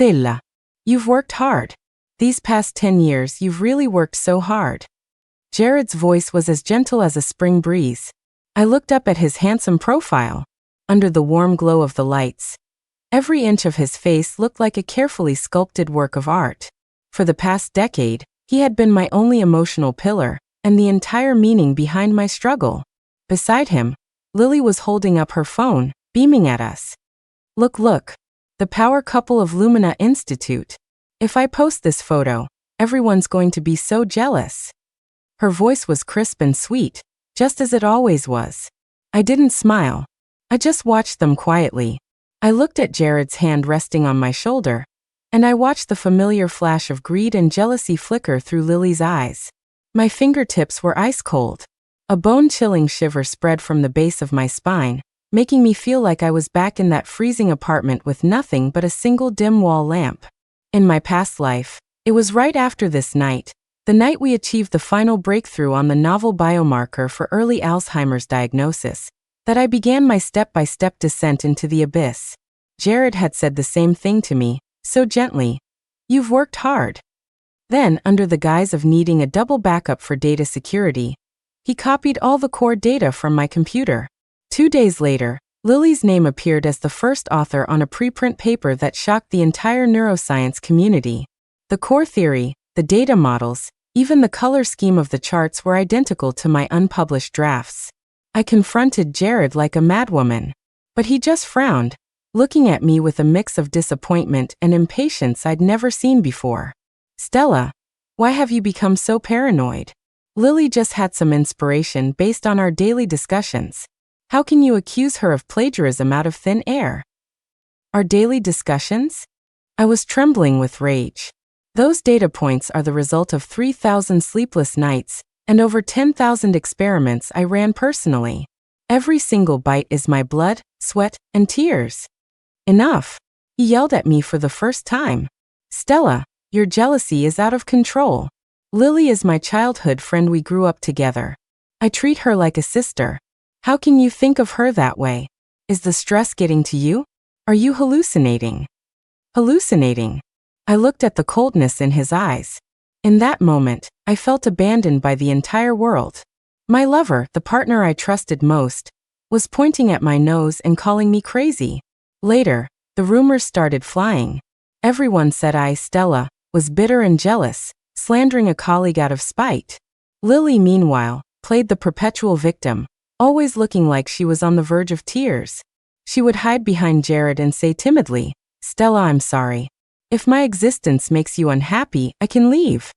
Stella, you've worked hard. These past 10 years you've really worked so hard. Jared's voice was as gentle as a spring breeze. I looked up at his handsome profile. Under the warm glow of the lights, every inch of his face looked like a carefully sculpted work of art. For the past decade, he had been my only emotional pillar, and the entire meaning behind my struggle. Beside him, Lily was holding up her phone, beaming at us. Look, the power couple of Lumina Institute. If I post this photo, everyone's going to be so jealous. Her voice was crisp and sweet, just as it always was. I didn't smile. I just watched them quietly. I looked at Jared's hand resting on my shoulder, and I watched the familiar flash of greed and jealousy flicker through Lily's eyes. My fingertips were ice cold. A bone-chilling shiver spread from the base of my spine, making me feel like I was back in that freezing apartment with nothing but a single dim wall lamp. In my past life, it was right after this night, the night we achieved the final breakthrough on the novel biomarker for early Alzheimer's diagnosis, that I began my step-by-step descent into the abyss. Jared had said the same thing to me, so gently. You've worked hard. Then, under the guise of needing a double backup for data security, he copied all the core data from my computer. 2 days later, Lily's name appeared as the first author on a preprint paper that shocked the entire neuroscience community. The core theory, the data models, even the color scheme of the charts were identical to my unpublished drafts. I confronted Jared like a madwoman, but he just frowned, looking at me with a mix of disappointment and impatience I'd never seen before. Stella, why have you become so paranoid? Lily just had some inspiration based on our daily discussions. How can you accuse her of plagiarism out of thin air? Our daily discussions? I was trembling with rage. Those data points are the result of 3,000 sleepless nights and over 10,000 experiments I ran personally. Every single bite is my blood, sweat, and tears. Enough! He yelled at me for the first time. Stella, your jealousy is out of control. Lily is my childhood friend, we grew up together. I treat her like a sister. How can you think of her that way? Is the stress getting to you? Are you hallucinating? Hallucinating? I looked at the coldness in his eyes. In that moment, I felt abandoned by the entire world. My lover, the partner I trusted most, was pointing at my nose and calling me crazy. Later, the rumors started flying. Everyone said I, Stella, was bitter and jealous, slandering a colleague out of spite. Lily, meanwhile, played the perpetual victim, always looking like she was on the verge of tears. She would hide behind Jared and say timidly, Stella, I'm sorry. If my existence makes you unhappy, I can leave.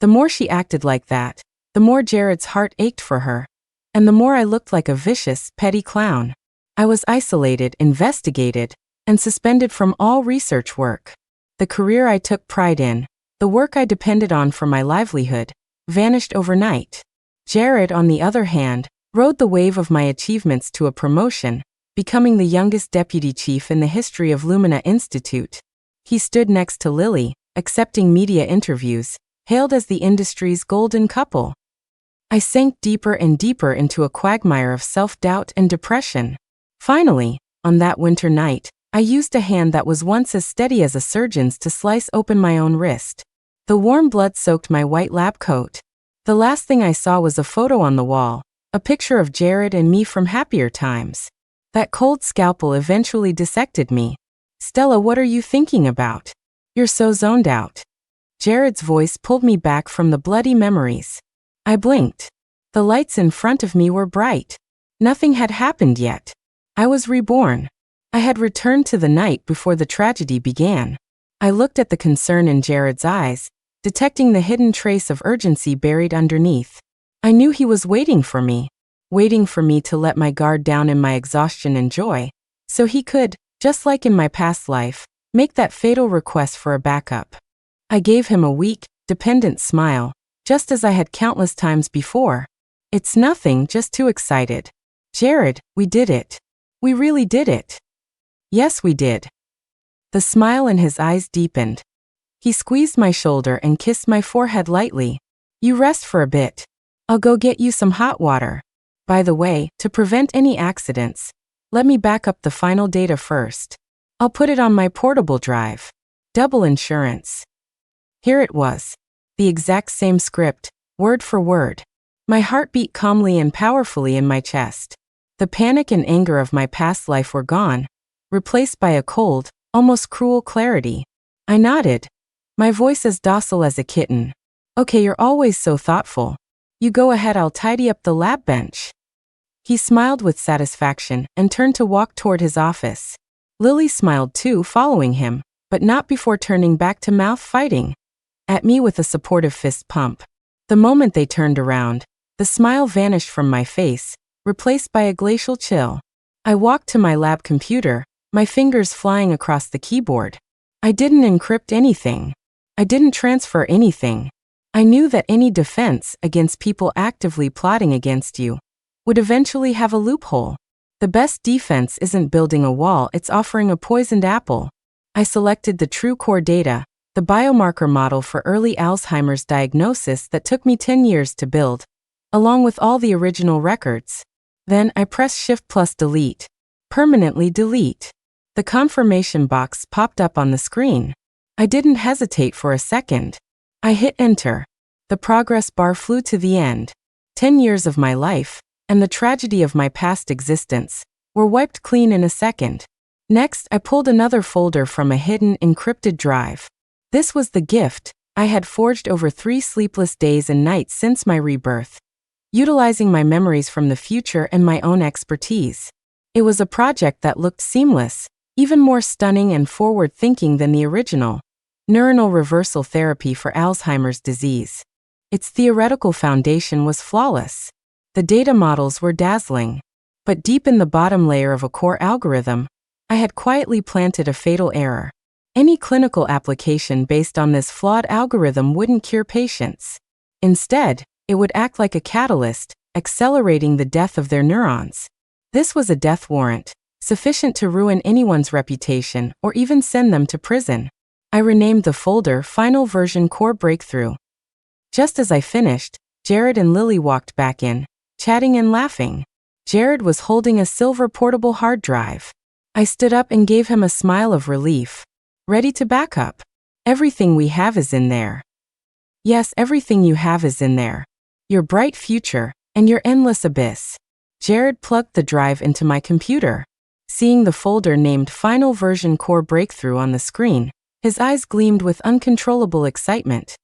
The more she acted like that, the more Jared's heart ached for her, and the more I looked like a vicious, petty clown. I was isolated, investigated, and suspended from all research work. The career I took pride in, the work I depended on for my livelihood, vanished overnight. Jared, on the other hand, rode the wave of my achievements to a promotion, becoming the youngest deputy chief in the history of Lumina Institute. He stood next to Lily, accepting media interviews, hailed as the industry's golden couple. I sank deeper and deeper into a quagmire of self-doubt and depression. Finally, on that winter night, I used a hand that was once as steady as a surgeon's to slice open my own wrist. The warm blood soaked my white lab coat. The last thing I saw was a photo on the wall, a picture of Jared and me from happier times. That cold scalpel eventually dissected me. Stella, what are you thinking about? You're so zoned out. Jared's voice pulled me back from the bloody memories. I blinked. The lights in front of me were bright. Nothing had happened yet. I was reborn. I had returned to the night before the tragedy began. I looked at the concern in Jared's eyes, detecting the hidden trace of urgency buried underneath. I knew he was waiting for me to let my guard down in my exhaustion and joy, so he could, just like in my past life, make that fatal request for a backup. I gave him a weak, dependent smile, just as I had countless times before. It's nothing, just too excited. Jared, we did it. We really did it. Yes, we did. The smile in his eyes deepened. He squeezed my shoulder and kissed my forehead lightly. You rest for a bit. I'll go get you some hot water. By the way, to prevent any accidents, let me back up the final data first. I'll put it on my portable drive. Double insurance. Here it was. The exact same script, word for word. My heart beat calmly and powerfully in my chest. The panic and anger of my past life were gone, replaced by a cold, almost cruel clarity. I nodded, my voice as docile as a kitten. Okay, you're always so thoughtful. You go ahead, I'll tidy up the lab bench. He smiled with satisfaction and turned to walk toward his office. Lily smiled too, following him, but not before turning back to mouth fighting at me with a supportive fist pump. The moment they turned around, the smile vanished from my face, replaced by a glacial chill. I walked to my lab computer, my fingers flying across the keyboard. I didn't encrypt anything. I didn't transfer anything. I knew that any defense against people actively plotting against you would eventually have a loophole. The best defense isn't building a wall, it's offering a poisoned apple. I selected the true core data, the biomarker model for early Alzheimer's diagnosis that took me 10 years to build, along with all the original records. Then I pressed Shift+Delete. Permanently delete. The confirmation box popped up on the screen. I didn't hesitate for a second. I hit enter. The progress bar flew to the end. 10 years of my life, and the tragedy of my past existence, were wiped clean in a second. Next, I pulled another folder from a hidden, encrypted drive. This was the gift I had forged over 3 sleepless days and nights since my rebirth, utilizing my memories from the future and my own expertise. It was a project that looked seamless, even more stunning and forward-thinking than the original, neuronal reversal therapy for Alzheimer's disease. Its theoretical foundation was flawless. The data models were dazzling. But deep in the bottom layer of a core algorithm, I had quietly planted a fatal error. Any clinical application based on this flawed algorithm wouldn't cure patients. Instead, it would act like a catalyst, accelerating the death of their neurons. This was a death warrant, sufficient to ruin anyone's reputation or even send them to prison. I renamed the folder Final Version Core Breakthrough. Just as I finished, Jared and Lily walked back in, chatting and laughing. Jared was holding a silver portable hard drive. I stood up and gave him a smile of relief. Ready to back up. Everything we have is in there. Yes, everything you have is in there. Your bright future, and your endless abyss. Jared plugged the drive into my computer. Seeing the folder named Final Version Core Breakthrough on the screen, his eyes gleamed with uncontrollable excitement.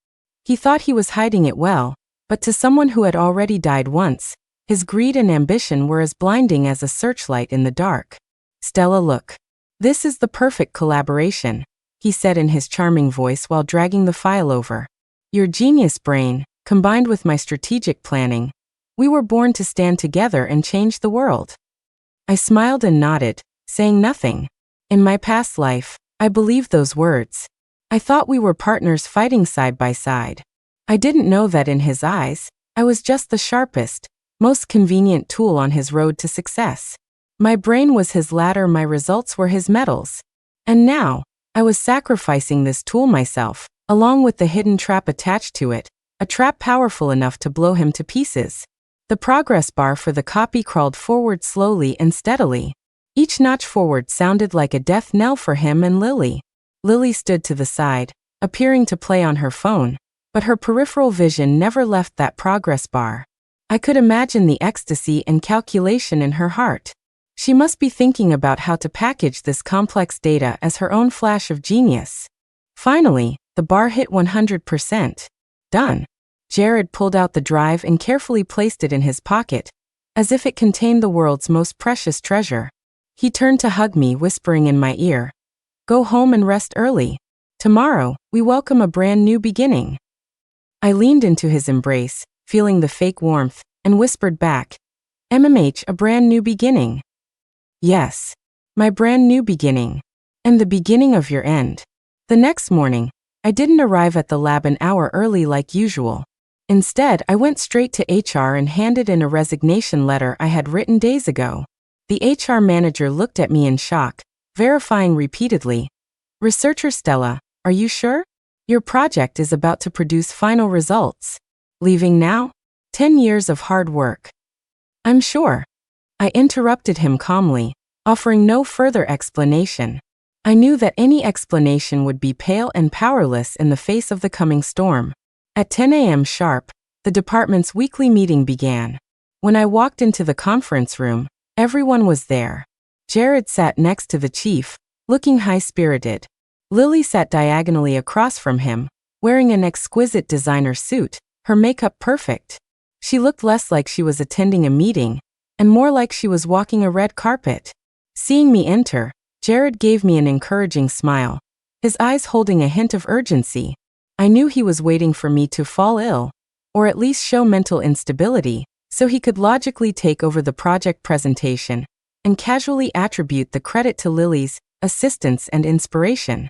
He thought he was hiding it well, but to someone who had already died once, his greed and ambition were as blinding as a searchlight in the dark. Stella, look. This is the perfect collaboration, he said in his charming voice while dragging the file over. Your genius brain, combined with my strategic planning, we were born to stand together and change the world. I smiled and nodded, saying nothing. In my past life, I believed those words. I thought we were partners fighting side by side. I didn't know that in his eyes, I was just the sharpest, most convenient tool on his road to success. My brain was his ladder, my results were his medals. And now, I was sacrificing this tool myself, along with the hidden trap attached to it, a trap powerful enough to blow him to pieces. The progress bar for the copy crawled forward slowly and steadily. Each notch forward sounded like a death knell for him and Lily. Lily stood to the side, appearing to play on her phone, but her peripheral vision never left that progress bar. I could imagine the ecstasy and calculation in her heart. She must be thinking about how to package this complex data as her own flash of genius. Finally, the bar hit 100%. Done. Jared pulled out the drive and carefully placed it in his pocket, as if it contained the world's most precious treasure. He turned to hug me, whispering in my ear, "Go home and rest early. Tomorrow, we welcome a brand new beginning." I leaned into his embrace, feeling the fake warmth, and whispered back, "MMH, a brand new beginning." Yes, my brand new beginning. And the beginning of your end. The next morning, I didn't arrive at the lab an hour early like usual. Instead, I went straight to HR and handed in a resignation letter I had written days ago. The HR manager looked at me in shock, verifying repeatedly, "Researcher Stella, are you sure? Your project is about to produce final results. Leaving now? 10 years of hard work." "I'm sure." I interrupted him calmly, offering no further explanation. I knew that any explanation would be pale and powerless in the face of the coming storm. At 10 a.m. sharp, the department's weekly meeting began. When I walked into the conference room, everyone was there. Jared sat next to the chief, looking high-spirited. Lily sat diagonally across from him, wearing an exquisite designer suit, her makeup perfect. She looked less like she was attending a meeting, and more like she was walking a red carpet. Seeing me enter, Jared gave me an encouraging smile, his eyes holding a hint of urgency. I knew he was waiting for me to fall ill, or at least show mental instability, so he could logically take over the project presentation and casually attribute the credit to Lily's assistance and inspiration.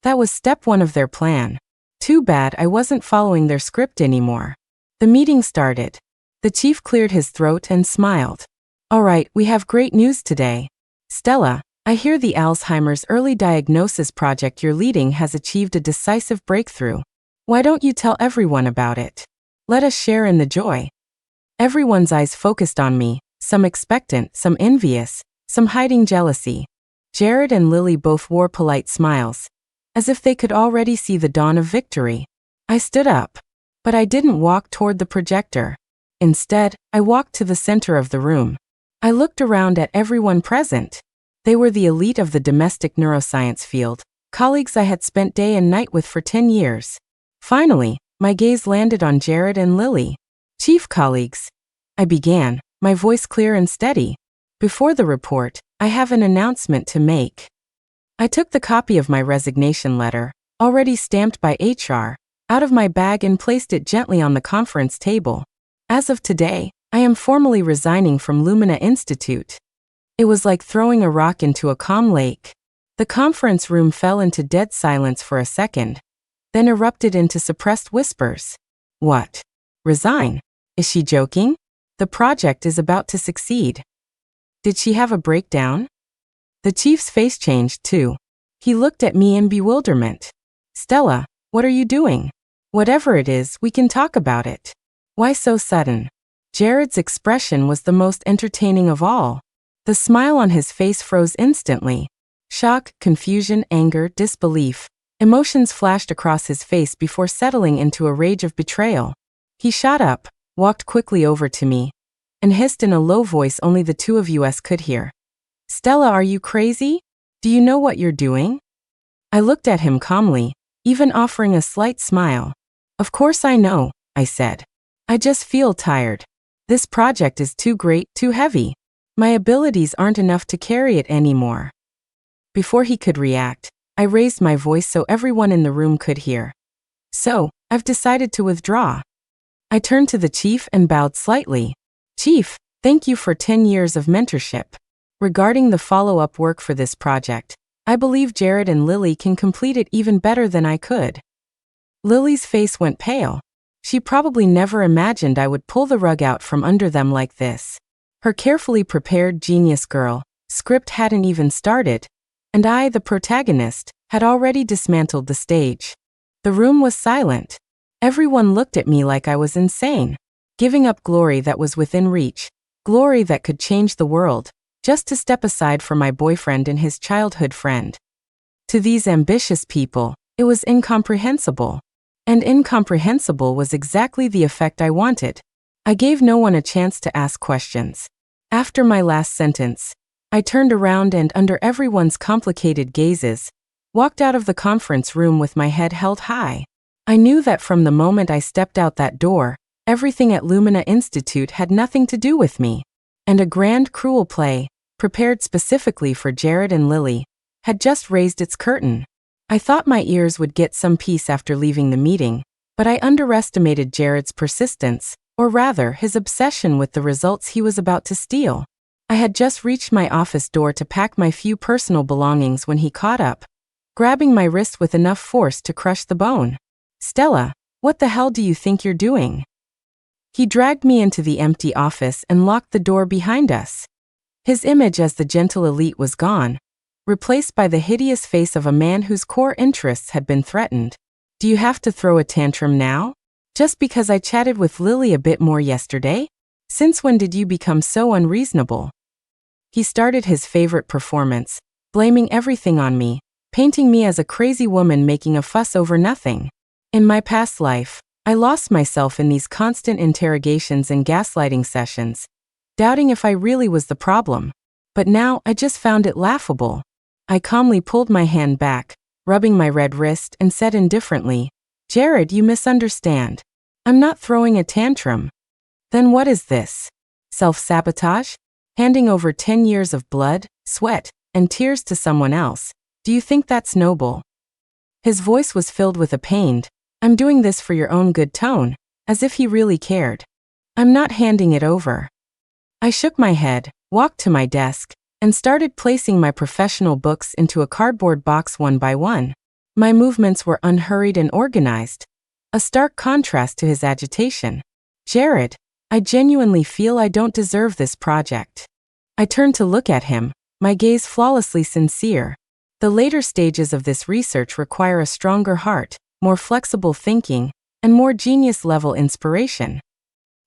That was step one of their plan. Too bad I wasn't following their script anymore. The meeting started. The chief cleared his throat and smiled. All right, we have great news today. Stella, I hear the Alzheimer's early diagnosis project you're leading has achieved a decisive breakthrough. Why don't you tell everyone about it? Let us share in the joy. Everyone's eyes focused on me, some expectant, some envious, some hiding jealousy. Jared and Lily both wore polite smiles, as if they could already see the dawn of victory. I stood up, but I didn't walk toward the projector. Instead, I walked to the center of the room. I looked around at everyone present. They were the elite of the domestic neuroscience field, colleagues I had spent day and night with for 10 years. Finally, my gaze landed on Jared and Lily. Chief colleagues, I began, my voice clear and steady. Before the report, I have an announcement to make. I took the copy of my resignation letter, already stamped by HR, out of my bag and placed it gently on the conference table. As of today, I am formally resigning from Lumina Institute. It was like throwing a rock into a calm lake. The conference room fell into dead silence for a second, then erupted into suppressed whispers. What? Resign? Is she joking? The project is about to succeed. Did she have a breakdown? The chief's face changed too. He looked at me in bewilderment. Stella, what are you doing? Whatever it is, we can talk about it. Why so sudden? Jared's expression was the most entertaining of all. The smile on his face froze instantly. Shock, confusion, anger, disbelief. Emotions flashed across his face before settling into a rage of betrayal. He shot up, walked quickly over to me, and hissed in a low voice only the two of us could hear. Stella, are you crazy? Do you know what you're doing? I looked at him calmly, even offering a slight smile. Of course I know, I said. I just feel tired. This project is too great, too heavy. My abilities aren't enough to carry it anymore. Before he could react, I raised my voice so everyone in the room could hear. So, I've decided to withdraw. I turned to the chief and bowed slightly. Chief, thank you for 10 years of mentorship. Regarding the follow-up work for this project, I believe Jared and Lily can complete it even better than I could. Lily's face went pale. She probably never imagined I would pull the rug out from under them like this. Her carefully prepared genius girl script hadn't even started, and I, the protagonist, had already dismantled the stage. The room was silent. Everyone looked at me like I was insane, giving up glory that was within reach, glory that could change the world, just to step aside for my boyfriend and his childhood friend. To these ambitious people, it was incomprehensible. And incomprehensible was exactly the effect I wanted. I gave no one a chance to ask questions. After my last sentence, I turned around and, under everyone's complicated gazes, walked out of the conference room with my head held high. I knew that from the moment I stepped out that door, everything at Lumina Institute had nothing to do with me. And a grand, cruel play, prepared specifically for Jared and Lily, had just raised its curtain. I thought my ears would get some peace after leaving the meeting, but I underestimated Jared's persistence, or rather his obsession with the results he was about to steal. I had just reached my office door to pack my few personal belongings when he caught up, grabbing my wrist with enough force to crush the bone. Stella, what the hell do you think you're doing? He dragged me into the empty office and locked the door behind us. His image as the gentle elite was gone, replaced by the hideous face of a man whose core interests had been threatened. Do you have to throw a tantrum now? Just because I chatted with Lily a bit more yesterday? Since when did you become so unreasonable? He started his favorite performance, blaming everything on me, painting me as a crazy woman making a fuss over nothing. In my past life, I lost myself in these constant interrogations and gaslighting sessions, doubting if I really was the problem. But now I just found it laughable. I calmly pulled my hand back, rubbing my red wrist, and said indifferently, "Jared, you misunderstand. I'm not throwing a tantrum." "Then what is this? Self-sabotage? Handing over 10 years of blood, sweat, and tears to someone else? Do you think that's noble?" His voice was filled with a pained, "I'm doing this for your own good" tone, as if he really cared. "I'm not handing it over." I shook my head, walked to my desk, and started placing my professional books into a cardboard box one by one. My movements were unhurried and organized, a stark contrast to his agitation. "Jared, I genuinely feel I don't deserve this project." I turned to look at him, my gaze flawlessly sincere. The later stages of this research require a stronger heart, more flexible thinking, and more genius-level inspiration.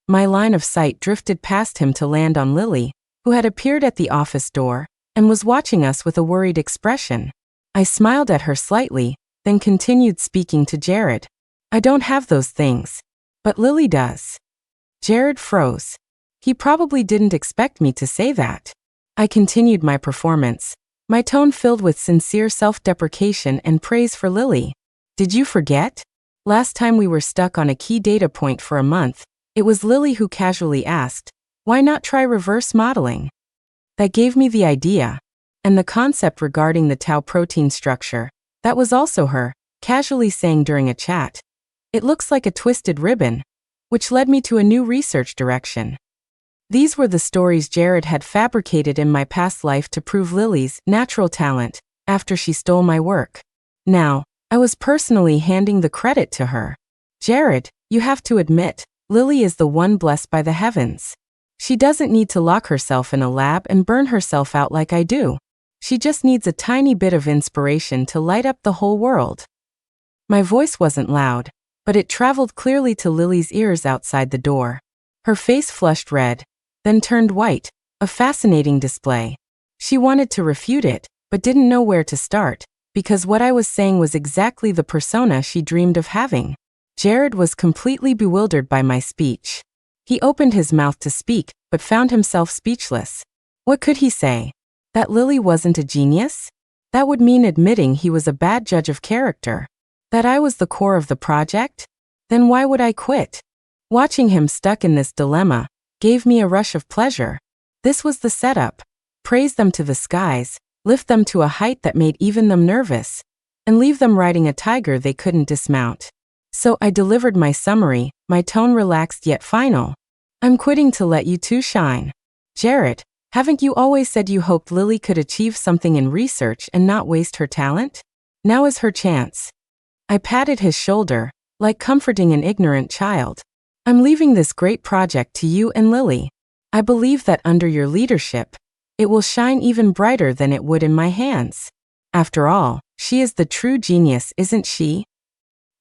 My line of sight drifted past him to land on Lily, who had appeared at the office door and was watching us with a worried expression. I smiled at her slightly, then continued speaking to Jared. "I don't have those things. But Lily does." Jared froze. He probably didn't expect me to say that. I continued my performance, my tone filled with sincere self-deprecation and praise for Lily. "Did you forget? Last time we were stuck on a key data point for a month, it was Lily who casually asked, 'Why not try reverse modeling?' That gave me the idea. And the concept regarding the tau protein structure, that was also her, casually saying during a chat, 'It looks like a twisted ribbon,' which led me to a new research direction." These were the stories Jared had fabricated in my past life to prove Lily's natural talent after she stole my work. Now, I was personally handing the credit to her. "Jared, you have to admit, Lily is the one blessed by the heavens. She doesn't need to lock herself in a lab and burn herself out like I do. She just needs a tiny bit of inspiration to light up the whole world." My voice wasn't loud, but it traveled clearly to Lily's ears outside the door. Her face flushed red, then turned white, a fascinating display. She wanted to refute it, but didn't know where to start, because what I was saying was exactly the persona she dreamed of having. Jared was completely bewildered by my speech. He opened his mouth to speak, but found himself speechless. What could he say? That Lily wasn't a genius? That would mean admitting he was a bad judge of character. That I was the core of the project? Then why would I quit? Watching him stuck in this dilemma gave me a rush of pleasure. This was the setup. Praise them to the skies, lift them to a height that made even them nervous, and leave them riding a tiger they couldn't dismount. So I delivered my summary, my tone relaxed yet final. "I'm quitting to let you two shine. Jared, haven't you always said you hoped Lily could achieve something in research and not waste her talent? Now is her chance." I patted his shoulder, like comforting an ignorant child. "I'm leaving this great project to you and Lily. I believe that under your leadership, it will shine even brighter than it would in my hands. After all, she is the true genius, isn't she?"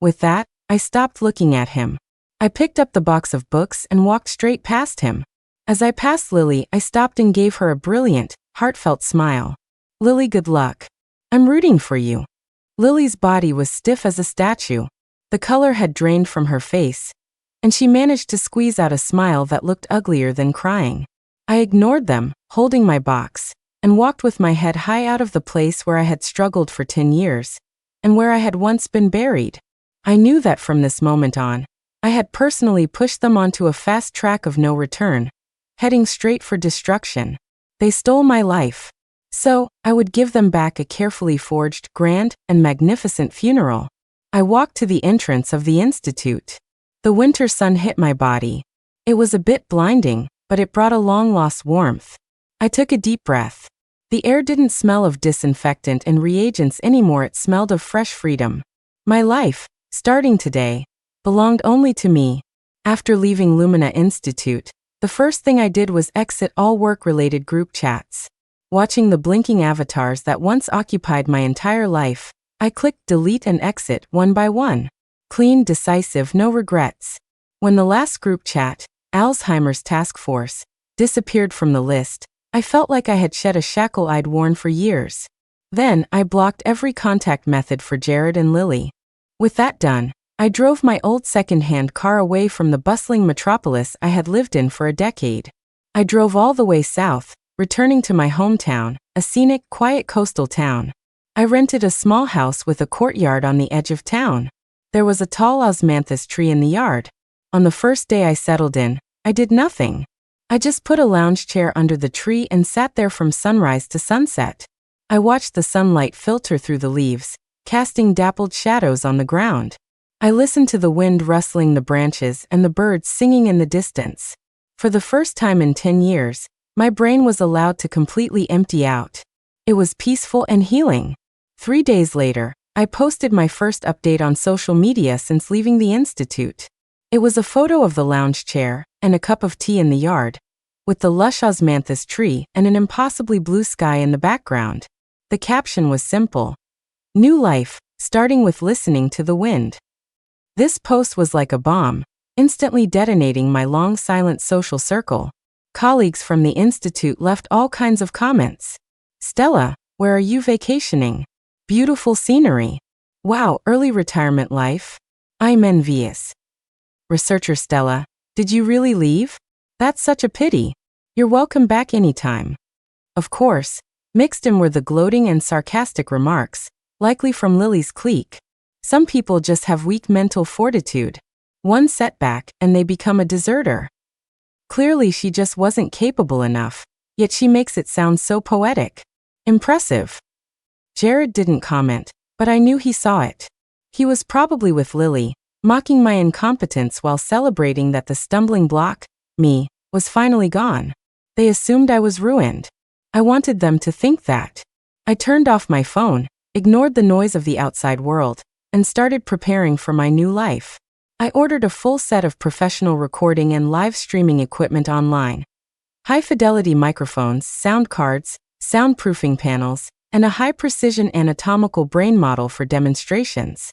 With that, I stopped looking at him. I picked up the box of books and walked straight past him. As I passed Lily, I stopped and gave her a brilliant, heartfelt smile. "Lily, good luck. I'm rooting for you." Lily's body was stiff as a statue. The color had drained from her face, and she managed to squeeze out a smile that looked uglier than crying. I ignored them, holding my box, and walked with my head high out of the place where I had struggled for 10 years, and where I had once been buried. I knew that from this moment on, I had personally pushed them onto a fast track of no return, heading straight for destruction. They stole my life. So, I would give them back a carefully forged, grand, and magnificent funeral. I walked to the entrance of the institute. The winter sun hit my body. It was a bit blinding, but it brought a long-lost warmth. I took a deep breath. The air didn't smell of disinfectant and reagents anymore, it smelled of fresh freedom. My life, starting today, belonged only to me. After leaving Lumina Institute, the first thing I did was exit all work-related group chats. Watching the blinking avatars that once occupied my entire life, I clicked delete and exit one by one. Clean, decisive, no regrets. When the last group chat, Alzheimer's Task Force, disappeared from the list, I felt like I had shed a shackle I'd worn for years. Then, I blocked every contact method for Jared and Lily. With that done, I drove my old second-hand car away from the bustling metropolis I had lived in for a decade. I drove all the way south, returning to my hometown, a scenic, quiet coastal town. I rented a small house with a courtyard on the edge of town. There was a tall osmanthus tree in the yard. On the first day I settled in, I did nothing. I just put a lounge chair under the tree and sat there from sunrise to sunset. I watched the sunlight filter through the leaves, casting dappled shadows on the ground. I listened to the wind rustling the branches and the birds singing in the distance. For the first time in 10 years, my brain was allowed to completely empty out. It was peaceful and healing. 3 days later, I posted my first update on social media since leaving the institute. It was a photo of the lounge chair and a cup of tea in the yard, with the lush osmanthus tree and an impossibly blue sky in the background. The caption was simple: "New life, starting with listening to the wind." This post was like a bomb, instantly detonating my long silent social circle. Colleagues from the institute left all kinds of comments. "Stella, where are you vacationing? Beautiful scenery. Wow, early retirement life. I'm envious. Researcher Stella, did you really leave? That's such a pity. You're welcome back anytime." Of course, mixed in were the gloating and sarcastic remarks, likely from Lily's clique. Some people just have weak mental fortitude. One setback, and they become a deserter. Clearly she just wasn't capable enough, yet she makes it sound so poetic. Impressive. Jared didn't comment, but I knew he saw it. He was probably with Lily, mocking my incompetence while celebrating that the stumbling block, me, was finally gone. They assumed I was ruined. I wanted them to think that. I turned off my phone, ignored the noise of the outside world, and started preparing for my new life. I ordered a full set of professional recording and live streaming equipment online. High-fidelity microphones, sound cards, soundproofing panels, and a high-precision anatomical brain model for demonstrations.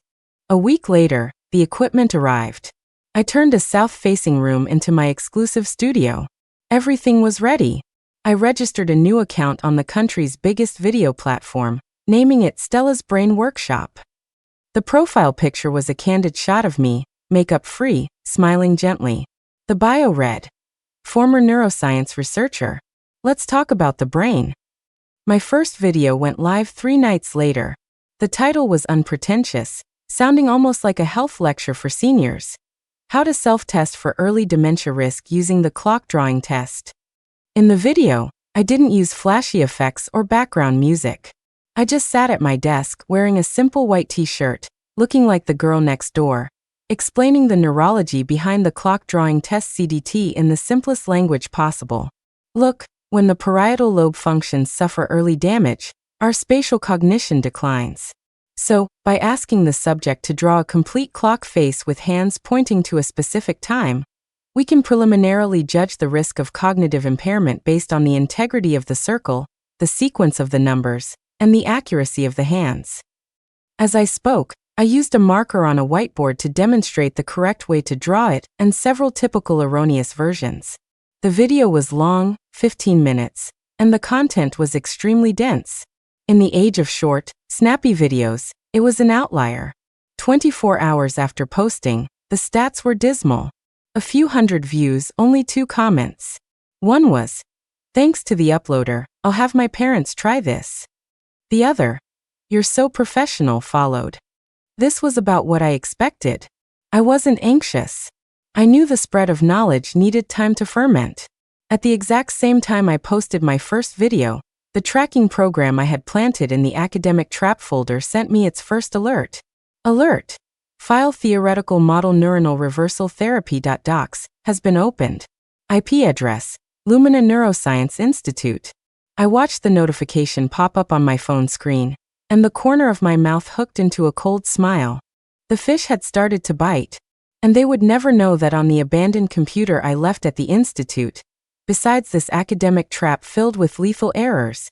A week later, the equipment arrived. I turned a south-facing room into my exclusive studio. Everything was ready. I registered a new account on the country's biggest video platform, naming it Stella's Brain Workshop. The profile picture was a candid shot of me, makeup-free, smiling gently. The bio read, "Former neuroscience researcher. Let's talk about the brain." My first video went live 3 nights later. The title was unpretentious, sounding almost like a health lecture for seniors. How to self-test for early dementia risk using the clock drawing test. In the video, I didn't use flashy effects or background music. I just sat at my desk wearing a simple white t-shirt, looking like the girl next door, explaining the neurology behind the clock drawing test CDT in the simplest language possible. Look, when the parietal lobe functions suffer early damage, our spatial cognition declines. So, by asking the subject to draw a complete clock face with hands pointing to a specific time, we can preliminarily judge the risk of cognitive impairment based on the integrity of the circle, the sequence of the numbers, and the accuracy of the hands. As I spoke, I used a marker on a whiteboard to demonstrate the correct way to draw it and several typical erroneous versions. The video was long, 15 minutes, and the content was extremely dense. In the age of short, snappy videos, it was an outlier. 24 hours after posting, the stats were dismal. A few hundred views, only 2 comments. One was, "Thanks to the uploader, I'll have my parents try this." The other, "You're so professional," followed. This was about what I expected. I wasn't anxious. I knew the spread of knowledge needed time to ferment. At the exact same time I posted my first video, the tracking program I had planted in the academic trap folder sent me its first alert. Alert! File theoretical model neuronal reversal therapy.docs has been opened. IP address, Lumina Neuroscience Institute. I watched the notification pop up on my phone screen, and the corner of my mouth hooked into a cold smile. The fish had started to bite, and they would never know that on the abandoned computer I left at the institute, besides this academic trap filled with lethal errors,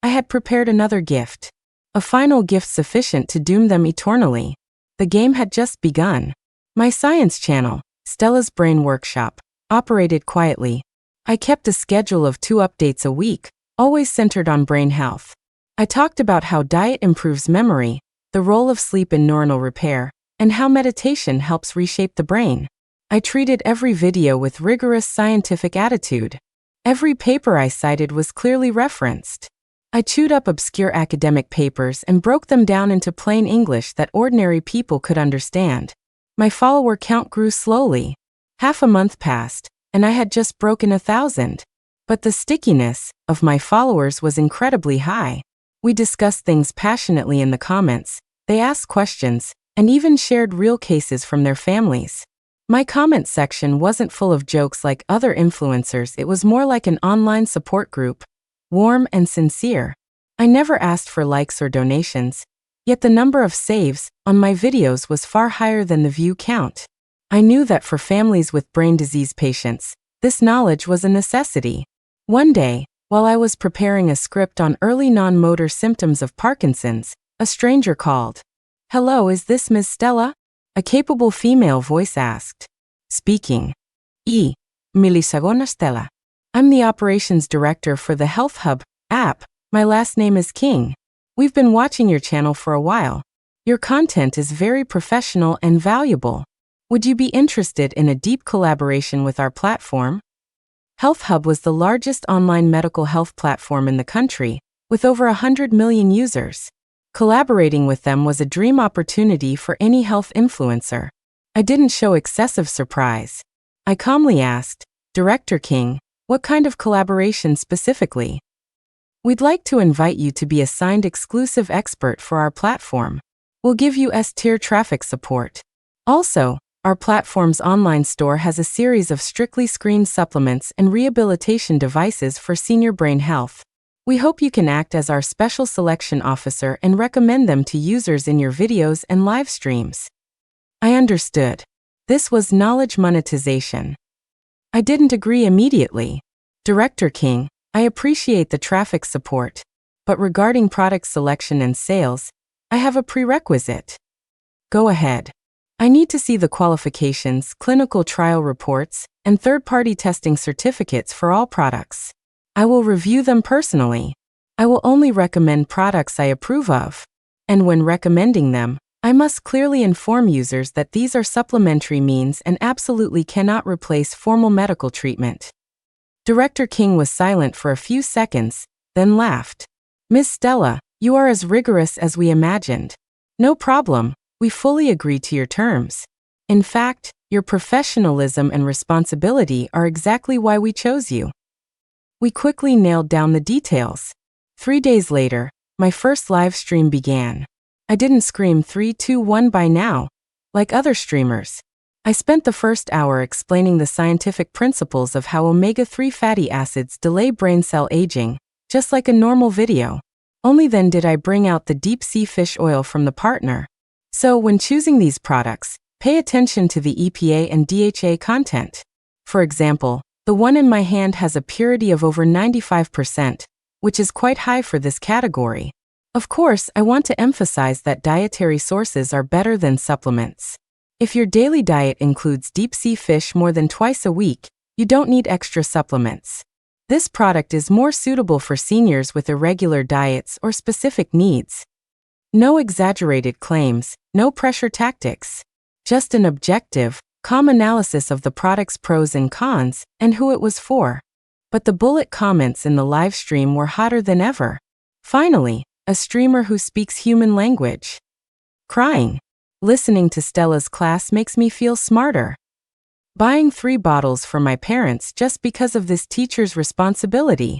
I had prepared another gift. A final gift sufficient to doom them eternally. The game had just begun. My science channel, Stella's Brain Workshop, operated quietly. I kept a schedule of 2 updates a week, always centered on brain health. I talked about how diet improves memory, the role of sleep in neuronal repair, and how meditation helps reshape the brain. I treated every video with rigorous scientific attitude. Every paper I cited was clearly referenced. I chewed up obscure academic papers and broke them down into plain English that ordinary people could understand. My follower count grew slowly. Half a month passed, and I had just broken 1,000. But the stickiness of my followers was incredibly high. We discussed things passionately in the comments, they asked questions, and even shared real cases from their families. My comment section wasn't full of jokes like other influencers, it was more like an online support group, warm and sincere. I never asked for likes or donations, yet the number of saves on my videos was far higher than the view count. I knew that for families with brain disease patients, this knowledge was a necessity. One day, while I was preparing a script on early non-motor symptoms of Parkinson's, a stranger called. "Hello, is this Ms. Stella?" A capable female voice asked. Speaking. Milisagona Stella. I'm the operations director for the Health Hub app. My last name is King. We've been watching your channel for a while. Your content is very professional and valuable. Would you be interested in a deep collaboration with our platform? Health Hub was the largest online medical health platform in the country, with over 100 million users. Collaborating with them was a dream opportunity for any health influencer. I didn't show excessive surprise. I calmly asked, "Director King, what kind of collaboration specifically?" "We'd like to invite you to be assigned exclusive expert for our platform. We'll give you S-tier traffic support. Also, our platform's online store has a series of strictly screened supplements and rehabilitation devices for senior brain health. We hope you can act as our special selection officer and recommend them to users in your videos and live streams." I understood. This was knowledge monetization. I didn't agree immediately. "Director King, I appreciate the traffic support, but regarding product selection and sales, I have a prerequisite." "Go ahead." "I need to see the qualifications, clinical trial reports, and third-party testing certificates for all products. I will review them personally. I will only recommend products I approve of. And when recommending them, I must clearly inform users that these are supplementary means and absolutely cannot replace formal medical treatment." Director King was silent for a few seconds, then laughed. "Ms. Stella, you are as rigorous as we imagined. No problem, we fully agree to your terms. In fact, your professionalism and responsibility are exactly why we chose you." We quickly nailed down the details. 3 days later, my first live stream began. I didn't scream 3, 2, 1 by now, like other streamers. I spent the first hour explaining the scientific principles of how omega-3 fatty acids delay brain cell aging, just like a normal video. Only then did I bring out the deep-sea fish oil from the partner. So when choosing these products, pay attention to the EPA and DHA content. For example, the one in my hand has a purity of over 95%, which is quite high for this category. Of course, I want to emphasize that dietary sources are better than supplements. If your daily diet includes deep-sea fish more than twice a week, you don't need extra supplements. This product is more suitable for seniors with irregular diets or specific needs. No exaggerated claims, no pressure tactics. Just an objective, calm analysis of the product's pros and cons, and who it was for. But the bullet comments in the live stream were hotter than ever. Finally, a streamer who speaks human language. Crying. Listening to Stella's class makes me feel smarter. Buying 3 bottles for my parents just because of this teacher's responsibility.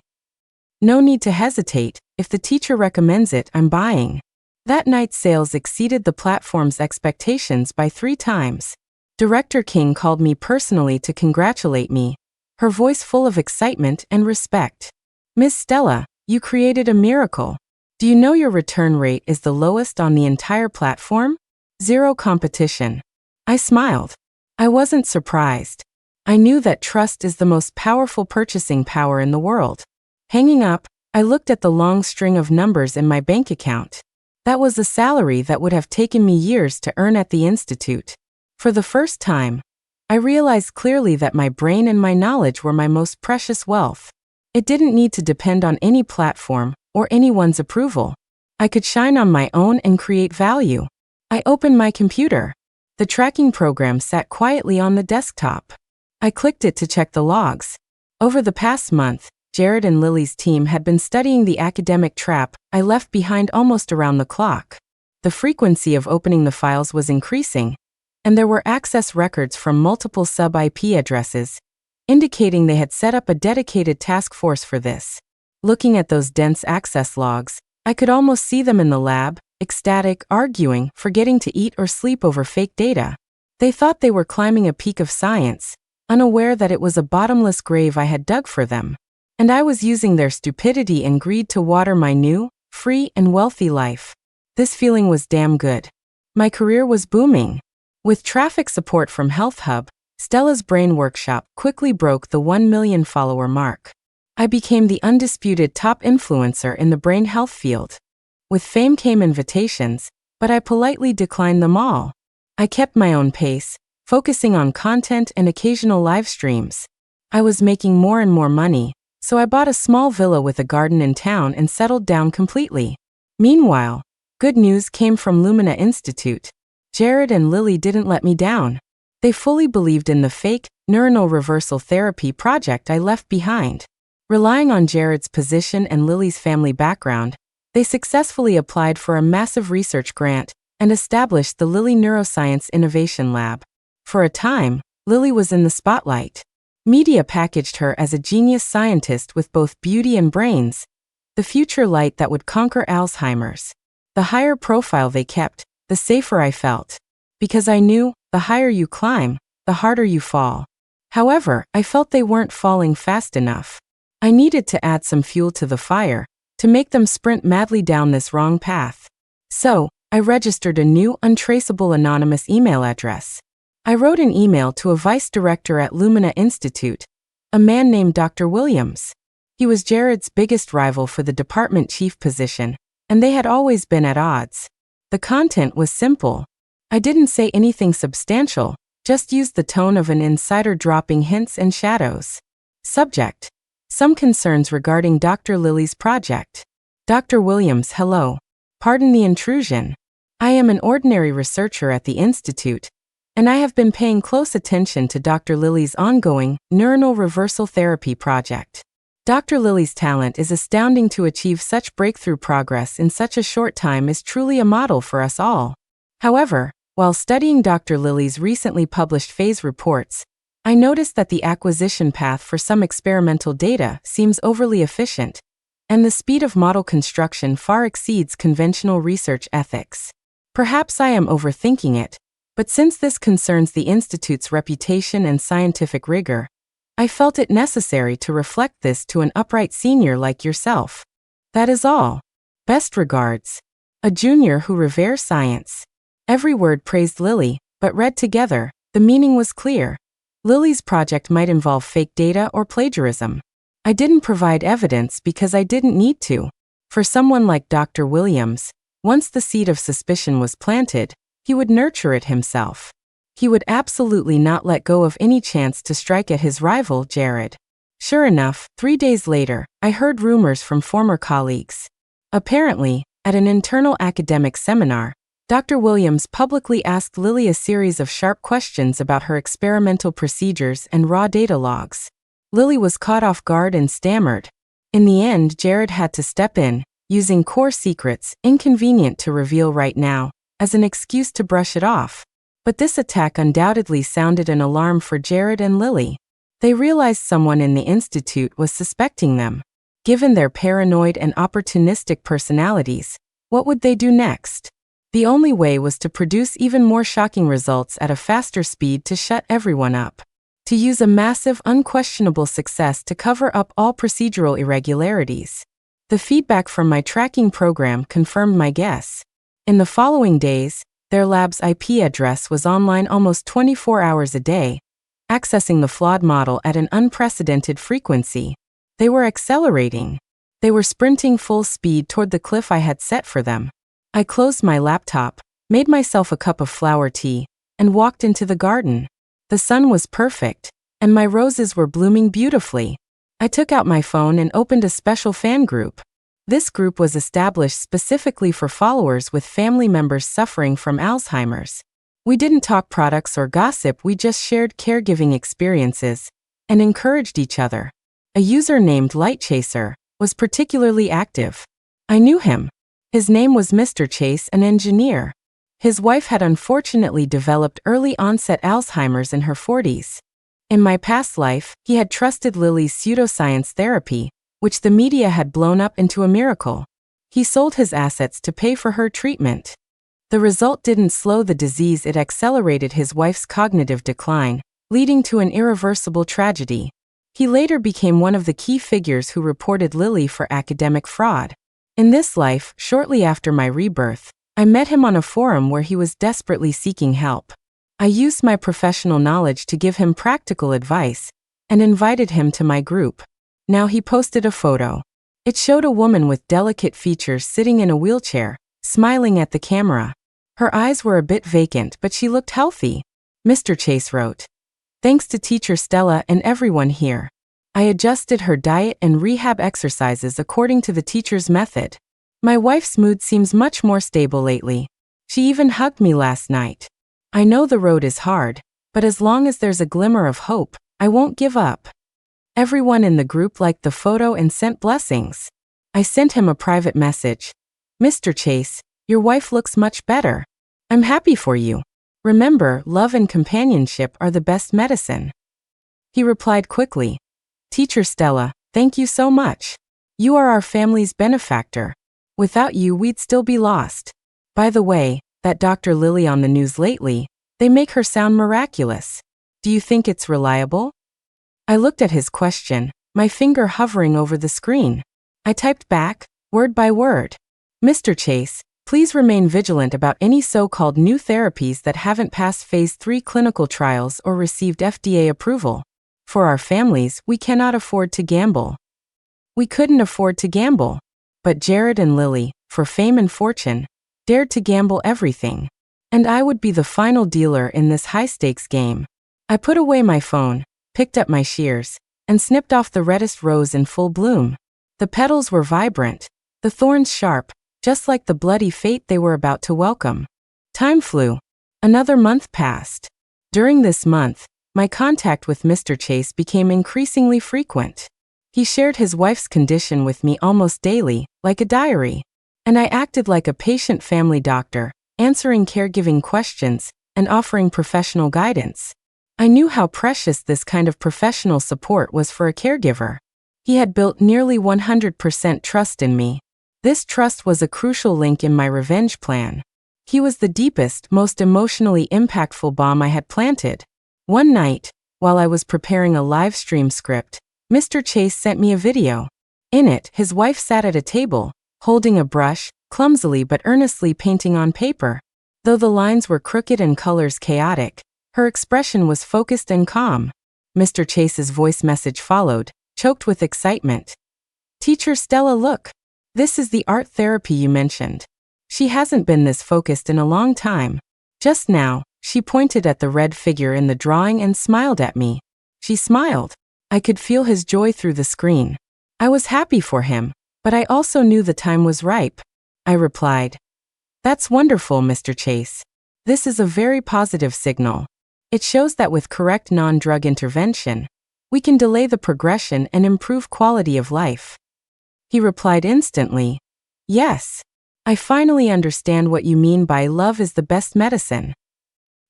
No need to hesitate, if the teacher recommends it, I'm buying. That night's sales exceeded the platform's expectations by 3 times. Director King called me personally to congratulate me, her voice full of excitement and respect. "Miss Stella, you created a miracle. Do you know your return rate is the lowest on the entire platform? 0 competition." I smiled. I wasn't surprised. I knew that trust is the most powerful purchasing power in the world. Hanging up, I looked at the long string of numbers in my bank account. That was a salary that would have taken me years to earn at the institute. For the first time, I realized clearly that my brain and my knowledge were my most precious wealth. It didn't need to depend on any platform, or anyone's approval. I could shine on my own and create value. I opened my computer. The tracking program sat quietly on the desktop. I clicked it to check the logs. Over the past month, Jared and Lily's team had been studying the academic trap I left behind almost around the clock. The frequency of opening the files was increasing, and there were access records from multiple sub-IP addresses, indicating they had set up a dedicated task force for this. Looking at those dense access logs, I could almost see them in the lab, ecstatic, arguing, forgetting to eat or sleep over fake data. They thought they were climbing a peak of science, unaware that it was a bottomless grave I had dug for them. And I was using their stupidity and greed to water my new, free and wealthy life. This feeling was damn good. My career was booming. With traffic support from Health Hub, Stella's Brain Workshop quickly broke the 1 million follower mark. I became the undisputed top influencer in the brain health field. With fame came invitations, but I politely declined them all. I kept my own pace, focusing on content and occasional live streams. I was making more and more money, so I bought a small villa with a garden in town and settled down completely. Meanwhile, good news came from Lumina Institute. Jared and Lily didn't let me down. They fully believed in the fake, neuronal reversal therapy project I left behind. Relying on Jared's position and Lily's family background, they successfully applied for a massive research grant and established the Lily Neuroscience Innovation Lab. For a time, Lily was in the spotlight. Media packaged her as a genius scientist with both beauty and brains, the future light that would conquer Alzheimer's. The higher profile they kept, the safer I felt. Because I knew, the higher you climb, the harder you fall. However, I felt they weren't falling fast enough. I needed to add some fuel to the fire, to make them sprint madly down this wrong path. So, I registered a new, untraceable anonymous email address. I wrote an email to a vice director at Lumina Institute, a man named Dr. Williams. He was Jared's biggest rival for the department chief position, and they had always been at odds. The content was simple. I didn't say anything substantial, just used the tone of an insider dropping hints and shadows. Subject: some concerns regarding Dr. Lily's project. Dr. Williams, hello. Pardon the intrusion. I am an ordinary researcher at the Institute, and I have been paying close attention to Dr. Lily's ongoing neuronal reversal therapy project. Dr. Lily's talent is astounding. To achieve such breakthrough progress in such a short time is truly a model for us all. However, while studying Dr. Lily's recently published phase reports, I noticed that the acquisition path for some experimental data seems overly efficient, and the speed of model construction far exceeds conventional research ethics. Perhaps I am overthinking it, but since this concerns the Institute's reputation and scientific rigor, I felt it necessary to reflect this to an upright senior like yourself. That is all. Best regards. A junior who reveres science. Every word praised Lily, but read together, the meaning was clear. Lily's project might involve fake data or plagiarism. I didn't provide evidence because I didn't need to. For someone like Dr. Williams, once the seed of suspicion was planted, he would nurture it himself. He would absolutely not let go of any chance to strike at his rival, Jared. Sure enough, 3 days later, I heard rumors from former colleagues. Apparently, at an internal academic seminar, Dr. Williams publicly asked Lily a series of sharp questions about her experimental procedures and raw data logs. Lily was caught off guard and stammered. In the end, Jared had to step in, using core secrets, inconvenient to reveal right now, as an excuse to brush it off. But this attack undoubtedly sounded an alarm for Jared and Lily. They realized someone in the Institute was suspecting them. Given their paranoid and opportunistic personalities, what would they do next? The only way was to produce even more shocking results at a faster speed to shut everyone up. To use a massive, unquestionable success to cover up all procedural irregularities. The feedback from my tracking program confirmed my guess. In the following days, their lab's IP address was online almost 24 hours a day, accessing the flawed model at an unprecedented frequency. They were accelerating. They were sprinting full speed toward the cliff I had set for them. I closed my laptop, made myself a cup of flower tea, and walked into the garden. The sun was perfect, and my roses were blooming beautifully. I took out my phone and opened a special fan group. This group was established specifically for followers with family members suffering from Alzheimer's. We didn't talk products or gossip, we just shared caregiving experiences and encouraged each other. A user named Lightchaser was particularly active. I knew him. His name was Mr. Chase, an engineer. His wife had unfortunately developed early-onset Alzheimer's in her 40s. In my past life, he had trusted Lily's pseudoscience therapy, which the media had blown up into a miracle. He sold his assets to pay for her treatment. The result didn't slow the disease, it accelerated his wife's cognitive decline, leading to an irreversible tragedy. He later became one of the key figures who reported Lily for academic fraud. In this life, shortly after my rebirth, I met him on a forum where he was desperately seeking help. I used my professional knowledge to give him practical advice and invited him to my group. Now he posted a photo. It showed a woman with delicate features sitting in a wheelchair, smiling at the camera. Her eyes were a bit vacant, but she looked healthy. Mr. Chase wrote, "Thanks to Teacher Stella and everyone here. I adjusted her diet and rehab exercises according to the teacher's method. My wife's mood seems much more stable lately. She even hugged me last night. I know the road is hard, but as long as there's a glimmer of hope, I won't give up." Everyone in the group liked the photo and sent blessings. I sent him a private message. "Mr. Chase, your wife looks much better. I'm happy for you. Remember, love and companionship are the best medicine." He replied quickly, "Teacher Stella, thank you so much. You are our family's benefactor. Without you, we'd still be lost. By the way, that Dr. Lily on the news lately, they make her sound miraculous. Do you think it's reliable?" I looked at his question, my finger hovering over the screen. I typed back, word by word. "Mr. Chase, please remain vigilant about any so-called new therapies that haven't passed phase 3 clinical trials or received FDA approval. For our families, we cannot afford to gamble." We couldn't afford to gamble. But Jared and Lily, for fame and fortune, dared to gamble everything. And I would be the final dealer in this high-stakes game. I put away my phone, picked up my shears, and snipped off the reddest rose in full bloom. The petals were vibrant, the thorns sharp, just like the bloody fate they were about to welcome. Time flew. Another month passed. During this month, my contact with Mr. Chase became increasingly frequent. He shared his wife's condition with me almost daily, like a diary. And I acted like a patient family doctor, answering caregiving questions and offering professional guidance. I knew how precious this kind of professional support was for a caregiver. He had built nearly 100% trust in me. This trust was a crucial link in my revenge plan. He was the deepest, most emotionally impactful bomb I had planted. One night, while I was preparing a live stream script, Mr. Chase sent me a video. In it, his wife sat at a table, holding a brush, clumsily but earnestly painting on paper. Though the lines were crooked and colors chaotic, her expression was focused and calm. Mr. Chase's voice message followed, choked with excitement. "Teacher Stella, look. This is the art therapy you mentioned. She hasn't been this focused in a long time. Just now, she pointed at the red figure in the drawing and smiled at me. She smiled. I could feel his joy through the screen. I was happy for him, but I also knew the time was ripe." I replied, "That's wonderful, Mr. Chase. This is a very positive signal. It shows that with correct non-drug intervention, we can delay the progression and improve quality of life." He replied instantly, "Yes. I finally understand what you mean by love is the best medicine.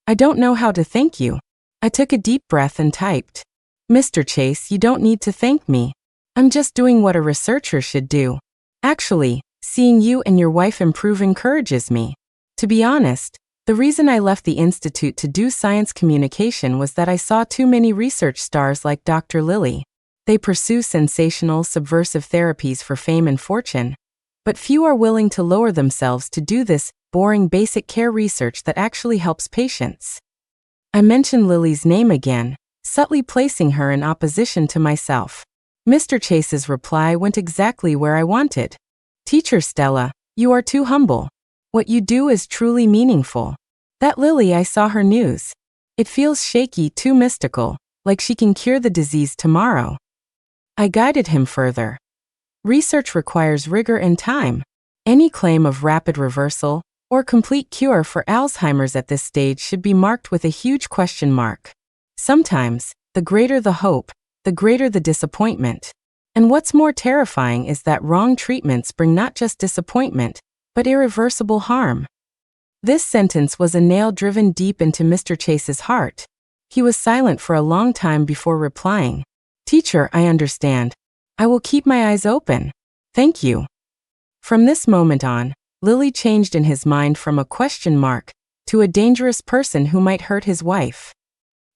I don't know how to thank you." I took a deep breath and typed, "Mr. Chase, you don't need to thank me. I'm just doing what a researcher should do. Actually, seeing you and your wife improve encourages me. To be honest, the reason I left the Institute to do science communication was that I saw too many research stars like Dr. Lily. They pursue sensational, subversive therapies for fame and fortune, but few are willing to lower themselves to do this boring basic care research that actually helps patients." I mentioned Lily's name again, subtly placing her in opposition to myself. Mr. Chase's reply went exactly where I wanted. "Teacher Stella, you are too humble. What you do is truly meaningful. That Lily, I saw her news. It feels shaky, too mystical, like she can cure the disease tomorrow." I guided him further. Research requires rigor and time. Any claim of rapid reversal or complete cure for Alzheimer's at this stage should be marked with a huge question mark. Sometimes, the greater the hope, the greater the disappointment. And what's more terrifying is that wrong treatments bring not just disappointment, but irreversible harm. This sentence was a nail driven deep into Mr. Chase's heart. He was silent for a long time before replying. "Teacher, I understand. I will keep my eyes open. Thank you." From this moment on, Lily changed in his mind from a question mark to a dangerous person who might hurt his wife.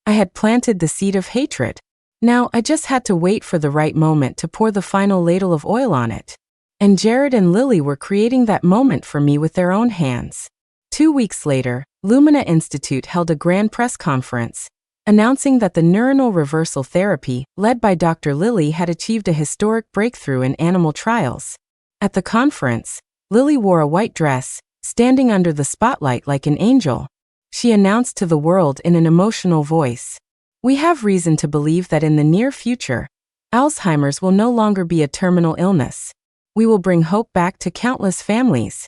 I had planted the seed of hatred. Now I just had to wait for the right moment to pour the final ladle of oil on it. And Jared and Lily were creating that moment for me with their own hands. 2 weeks later, Lumina Institute held a grand press conference, announcing that the neuronal reversal therapy, led by Dr. Lily, had achieved a historic breakthrough in animal trials. At the conference, Lily wore a white dress, standing under the spotlight like an angel. She announced to the world in an emotional voice, "We have reason to believe that in the near future, Alzheimer's will no longer be a terminal illness. We will bring hope back to countless families."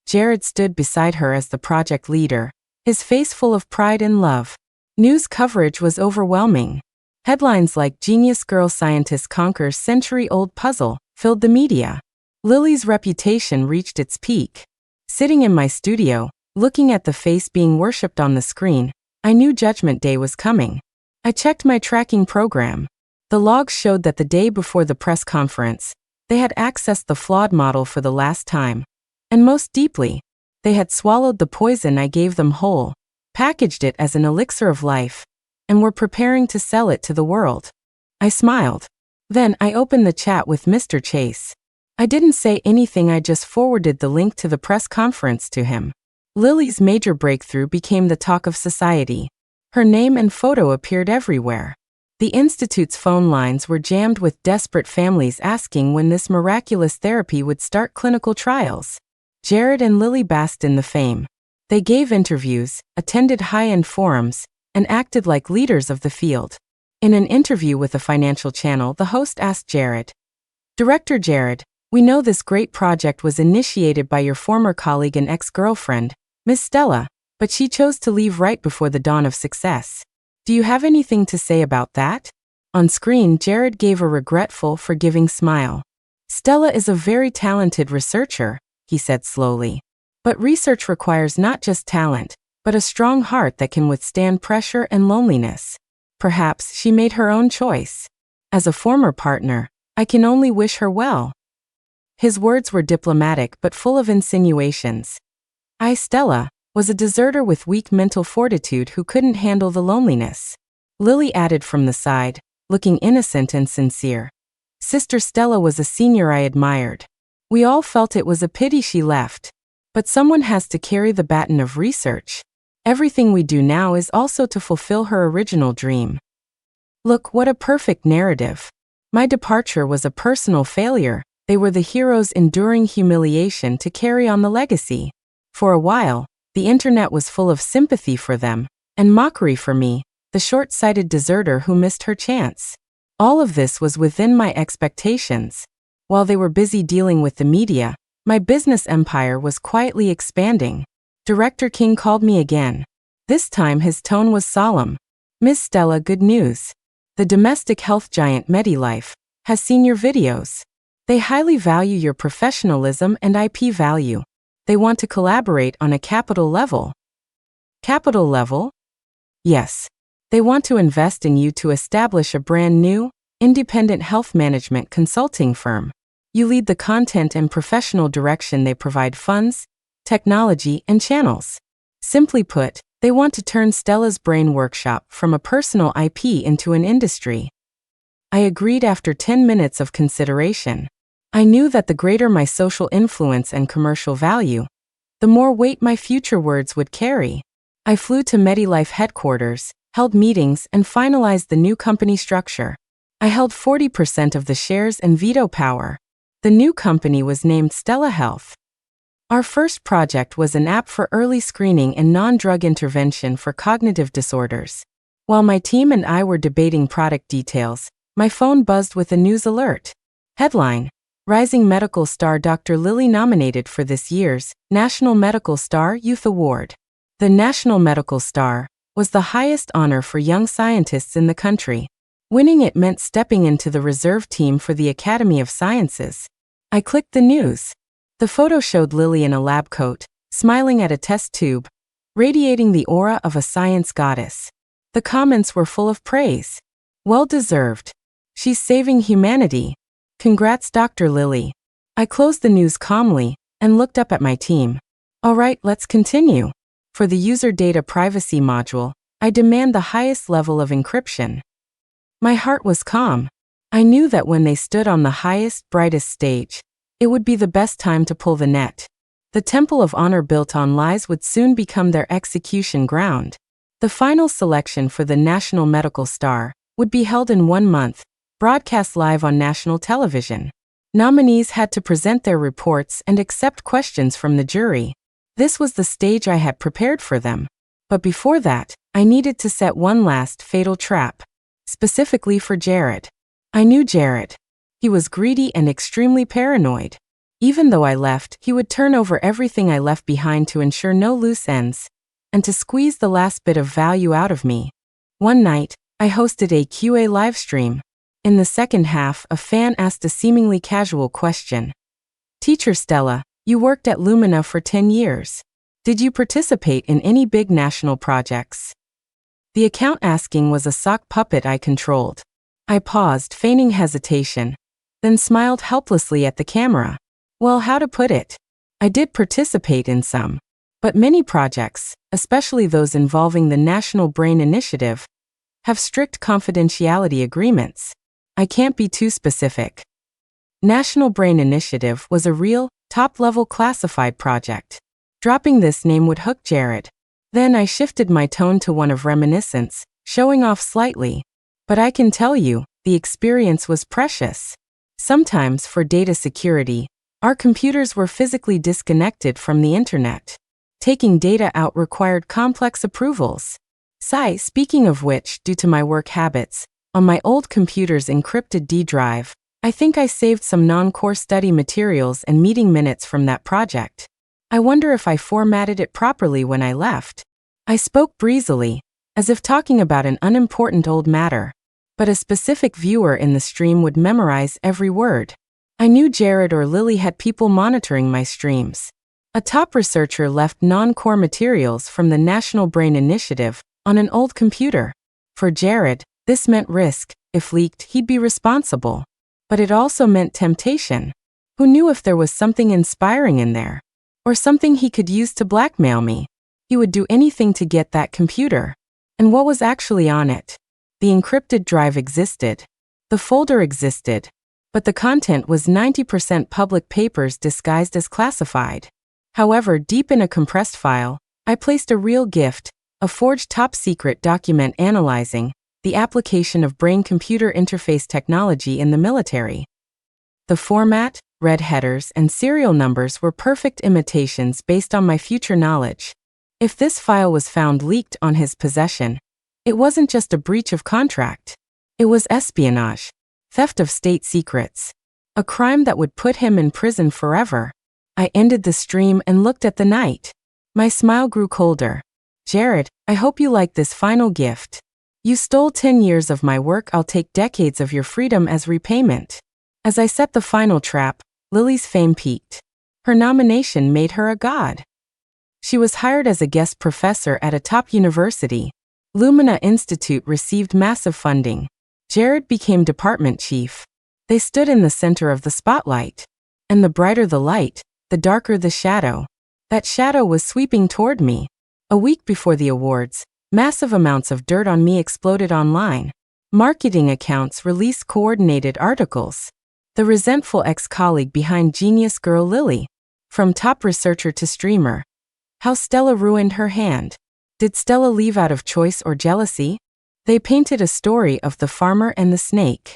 Jared stood beside her as the project leader, his face full of pride and love. News coverage was overwhelming. Headlines like "Genius Girl Scientist Conquers Century-Old Puzzle" filled the media. Lily's reputation reached its peak. Sitting in my studio, looking at the face being worshipped on the screen, I knew Judgment Day was coming. I checked my tracking program. The logs showed that the day before the press conference, they had accessed the flawed model for the last time. And most deeply, they had swallowed the poison I gave them whole, packaged it as an elixir of life, and were preparing to sell it to the world. I smiled. Then I opened the chat with Mr. Chase. I didn't say anything, I just forwarded the link to the press conference to him. Lily's major breakthrough became the talk of society. Her name and photo appeared everywhere. The Institute's phone lines were jammed with desperate families asking when this miraculous therapy would start clinical trials. Jared and Lily basked in the fame. They gave interviews, attended high-end forums, and acted like leaders of the field. In an interview with a financial channel, the host asked Jared, "Director Jared, we know this great project was initiated by your former colleague and ex-girlfriend, Miss Stella, but she chose to leave right before the dawn of success. Do you have anything to say about that?" On screen, Jared gave a regretful, forgiving smile. "Stella is a very talented researcher," he said slowly. "But research requires not just talent, but a strong heart that can withstand pressure and loneliness. Perhaps she made her own choice. As a former partner, I can only wish her well." His words were diplomatic but full of insinuations. I, Stella, was a deserter with weak mental fortitude who couldn't handle the loneliness. Lily added from the side, looking innocent and sincere. Sister Stella was a senior I admired. We all felt it was a pity she left. But someone has to carry the baton of research. Everything we do now is also to fulfill her original dream. Look, what a perfect narrative. My departure was a personal failure. They were the heroes enduring humiliation to carry on the legacy. For a while, the internet was full of sympathy for them, and mockery for me, the short-sighted deserter who missed her chance. All of this was within my expectations. While they were busy dealing with the media, my business empire was quietly expanding. Director King called me again. This time his tone was solemn. "Miss Stella, good news. The domestic health giant MediLife has seen your videos. They highly value your professionalism and IP value. They want to collaborate on a capital level." Capital level? Yes. They want to invest in you to establish a brand new, independent health management consulting firm. You lead the content and professional direction. They provide funds, technology, and channels. Simply put, they want to turn Stella's Brain Workshop from a personal IP into an industry. I agreed after 10 minutes of consideration. I knew that the greater my social influence and commercial value, the more weight my future words would carry. I flew to MediLife headquarters, held meetings, and finalized the new company structure. I held 40% of the shares and veto power. The new company was named Stella Health. Our first project was an app for early screening and non-drug intervention for cognitive disorders. While my team and I were debating product details, my phone buzzed with a news alert. Headline: Rising medical star Dr. Lily nominated for this year's National Medical Star Youth Award. The National Medical Star was the highest honor for young scientists in the country. Winning it meant stepping into the reserve team for the Academy of Sciences. I clicked the news. The photo showed Lily in a lab coat, smiling at a test tube, radiating the aura of a science goddess. The comments were full of praise. Well deserved. She's saving humanity. Congrats, Dr. Lily. I closed the news calmly and looked up at my team. All right, let's continue. For the user data privacy module, I demand the highest level of encryption. My heart was calm. I knew that when they stood on the highest, brightest stage, it would be the best time to pull the net. The temple of honor built on lies would soon become their execution ground. The final selection for the National Medical Star would be held in 1 month, broadcast live on national television. Nominees had to present their reports and accept questions from the jury. This was the stage I had prepared for them. But before that, I needed to set one last fatal trap. Specifically for Jared. I knew Jared. He was greedy and extremely paranoid. Even though I left, he would turn over everything I left behind to ensure no loose ends, and to squeeze the last bit of value out of me. One night, I hosted a QA livestream. In the second half, a fan asked a seemingly casual question. Teacher Stella, you worked at Lumina for 10 years. Did you participate in any big national projects? The account asking was a sock puppet I controlled. I paused, feigning hesitation, then smiled helplessly at the camera. Well, how to put it? I did participate in some. But many projects, especially those involving the National Brain Initiative, have strict confidentiality agreements. I can't be too specific. National Brain Initiative was a real, top-level classified project. Dropping this name would hook Jared. Then I shifted my tone to one of reminiscence, showing off slightly. But I can tell you, the experience was precious. Sometimes, for data security, our computers were physically disconnected from the internet. Taking data out required complex approvals. Speaking of which, due to my work habits, on my old computer's encrypted D drive, I think I saved some non-core study materials and meeting minutes from that project. I wonder if I formatted it properly when I left. I spoke breezily, as if talking about an unimportant old matter, but a specific viewer in the stream would memorize every word. I knew Jared or Lily had people monitoring my streams. A top researcher left non-core materials from the National Brain Initiative on an old computer. For Jared, this meant risk. If leaked, he'd be responsible. But it also meant temptation. Who knew if there was something inspiring in there? Or something he could use to blackmail me? He would do anything to get that computer. And what was actually on it? The encrypted drive existed. The folder existed. But the content was 90% public papers disguised as classified. However, deep in a compressed file, I placed a real gift, a forged top-secret document analyzing the application of brain-computer interface technology in the military. The format, red headers, and serial numbers were perfect imitations based on my future knowledge. If this file was found leaked on his possession, it wasn't just a breach of contract. It was espionage, theft of state secrets, a crime that would put him in prison forever. I ended the stream and looked at the night. My smile grew colder. Jared, I hope you like this final gift. You stole 10 years of my work. I'll take decades of your freedom as repayment. As I set the final trap, Lily's fame peaked. Her nomination made her a god. She was hired as a guest professor at a top university. Lumina Institute received massive funding. Jared became department chief. They stood in the center of the spotlight. And the brighter the light, the darker the shadow. That shadow was sweeping toward me. A week before the awards, massive amounts of dirt on me exploded online. Marketing accounts released coordinated articles. The resentful ex-colleague behind Genius Girl Lily. From top researcher to streamer. How Stella ruined her hand. Did Stella leave out of choice or jealousy? They painted a story of the farmer and the snake.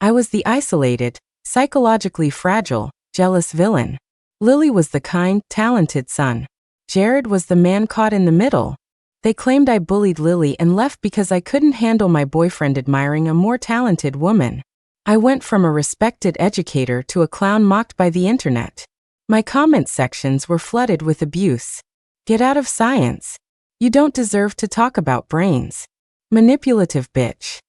I was the isolated, psychologically fragile, jealous villain. Lily was the kind, talented son. Jared was the man caught in the middle. They claimed I bullied Lily and left because I couldn't handle my boyfriend admiring a more talented woman. I went from a respected educator to a clown mocked by the internet. My comment sections were flooded with abuse. Get out of science. You don't deserve to talk about brains. Manipulative bitch.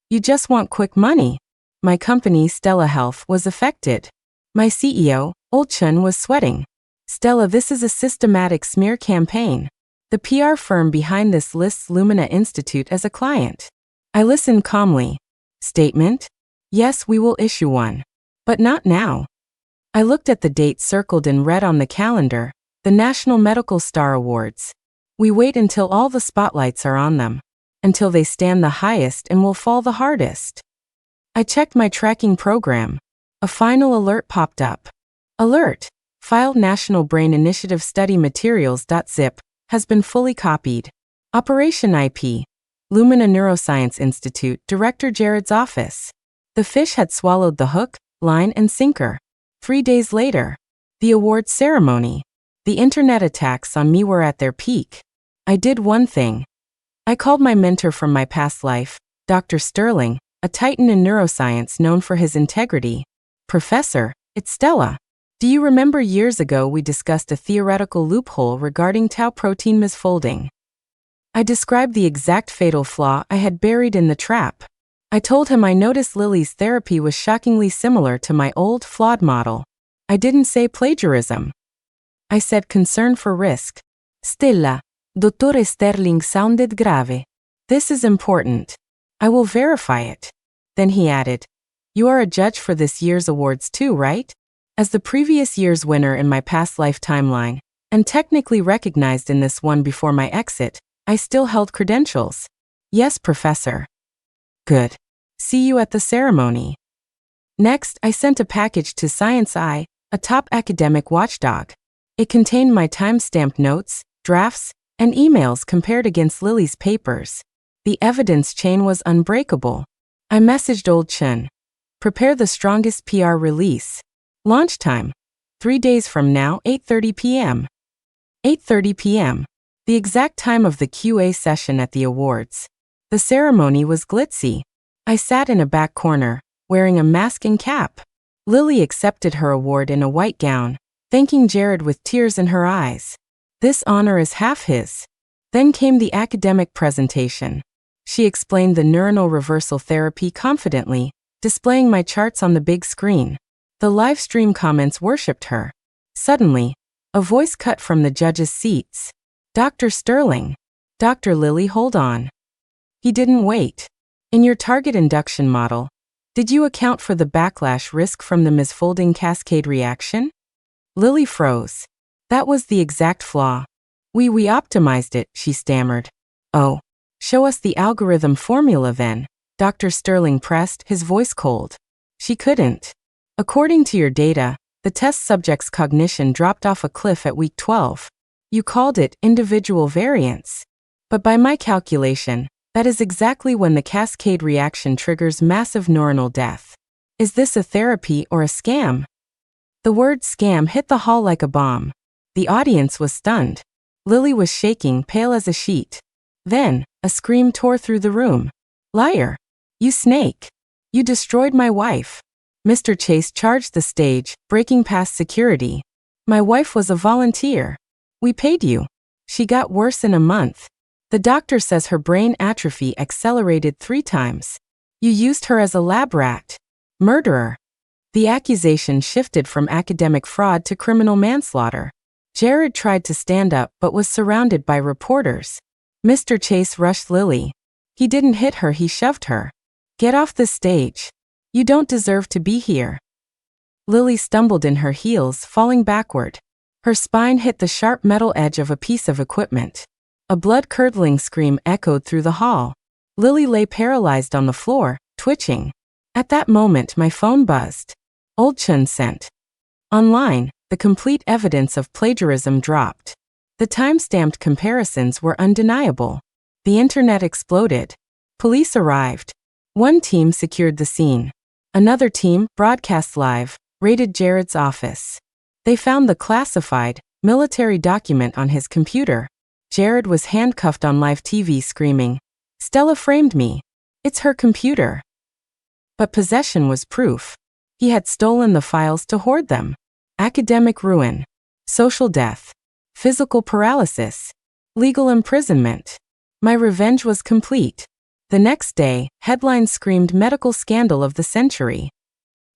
You just want quick money. My company, Stella Health, was affected. My CEO, Old Chun, was sweating. Stella, this is a systematic smear campaign. The PR firm behind this lists Lumina Institute as a client. I listened calmly. Statement? Yes, we will issue one. But not now. I looked at the date circled in red on the calendar, the National Medical Star Awards. We wait until all the spotlights are on them. Until they stand the highest and will fall the hardest. I checked my tracking program. A final alert popped up. Alert! File National Brain Initiative Study Materials.zip has been fully copied. Operation IP. Lumina Neuroscience Institute, Director Jared's office. The fish had swallowed the hook, line, and sinker. 3 days later. The awards ceremony. The internet attacks on me were at their peak. I did one thing. I called my mentor from my past life, Dr. Sterling, a titan in neuroscience known for his integrity. Professor, it's Stella. Do you remember years ago we discussed a theoretical loophole regarding tau protein misfolding? I described the exact fatal flaw I had buried in the trap. I told him I noticed Lily's therapy was shockingly similar to my old, flawed model. I didn't say plagiarism. I said concern for risk. Stella, Dottore Sterling sounded grave. This is important. I will verify it. Then he added, you are a judge for this year's awards too, right? As the previous year's winner in my past life timeline, and technically recognized in this one before my exit, I still held credentials. Yes, Professor. Good. See you at the ceremony. Next, I sent a package to Science Eye, a top academic watchdog. It contained my time-stamped notes, drafts, and emails compared against Lily's papers. The evidence chain was unbreakable. I messaged Old Chun. Prepare the strongest PR release. Launch time. 3 days from now, 8:30 p.m. 8:30 p.m. The exact time of the QA session at the awards. The ceremony was glitzy. I sat in a back corner, wearing a mask and cap. Lily accepted her award in a white gown, thanking Jared with tears in her eyes. This honor is half his. Then came the academic presentation. She explained the neuronal reversal therapy confidently, displaying my charts on the big screen. The live stream comments worshipped her. Suddenly, a voice cut from the judges' seats. Dr. Sterling. Dr. Lily, hold on. He didn't wait. In your target induction model, did you account for the backlash risk from the misfolding cascade reaction? Lily froze. That was the exact flaw. We optimized it, she stammered. Oh. Show us the algorithm formula then, Dr. Sterling pressed, his voice cold. She couldn't. According to your data, the test subject's cognition dropped off a cliff at week 12. You called it individual variance. But by my calculation, that is exactly when the cascade reaction triggers massive neuronal death. Is this a therapy or a scam? The word scam hit the hall like a bomb. The audience was stunned. Lily was shaking, pale as a sheet. Then, a scream tore through the room. Liar! You snake! You destroyed my wife! Mr. Chase charged the stage, breaking past security. My wife was a volunteer. We paid you. She got worse in a month. The doctor says her brain atrophy accelerated 3 times. You used her as a lab rat. Murderer. The accusation shifted from academic fraud to criminal manslaughter. Jared tried to stand up but was surrounded by reporters. Mr. Chase rushed Lily. He didn't hit her, he shoved her. Get off the stage. You don't deserve to be here. Lily stumbled in her heels, falling backward. Her spine hit the sharp metal edge of a piece of equipment. A blood-curdling scream echoed through the hall. Lily lay paralyzed on the floor, twitching. At that moment my phone buzzed. Old Chun sent. Online, the complete evidence of plagiarism dropped. The time-stamped comparisons were undeniable. The internet exploded. Police arrived. One team secured the scene. Another team, broadcast live, raided Jared's office. They found the classified, military document on his computer. Jared was handcuffed on live TV screaming, "Stella framed me. It's her computer." But possession was proof. He had stolen the files to hoard them. Academic ruin. Social death. Physical paralysis. Legal imprisonment. My revenge was complete. The next day, headlines screamed medical scandal of the century.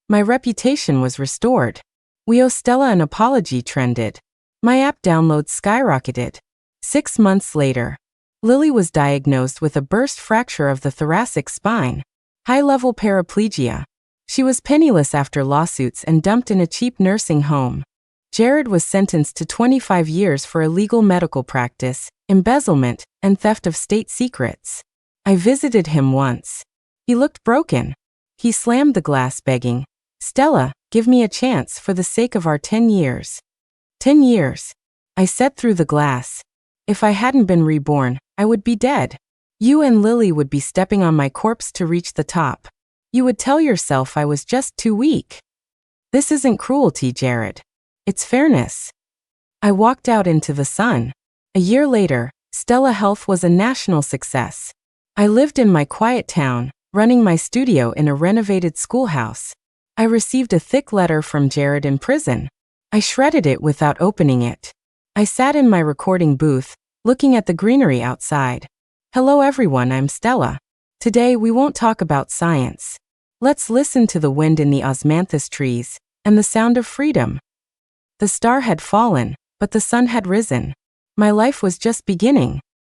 My reputation was restored. We owe Stella an apology trended. My app downloads skyrocketed. 6 months later, Lily was diagnosed with a burst fracture of the thoracic spine. High-level paraplegia. She was penniless after lawsuits and dumped in a cheap nursing home. Jared was sentenced to 25 years for illegal medical practice, embezzlement, and theft of state secrets. I visited him once. He looked broken. He slammed the glass begging, "Stella, give me a chance for the sake of our 10 years. 10 years. I said through the glass. If I hadn't been reborn, I would be dead. You and Lily would be stepping on my corpse to reach the top. You would tell yourself I was just too weak. This isn't cruelty, Jared. It's fairness." I walked out into the sun. A year later, Stella Health was a national success. I lived in my quiet town, running my studio in a renovated schoolhouse. I received a thick letter from Jared in prison. I shredded it without opening it. I sat in my recording booth, looking at the greenery outside. "Hello everyone, I'm Stella. Today we won't talk about science. Let's listen to the wind in the osmanthus trees, and the sound of freedom." The star had fallen, but the sun had risen. My life was just beginning.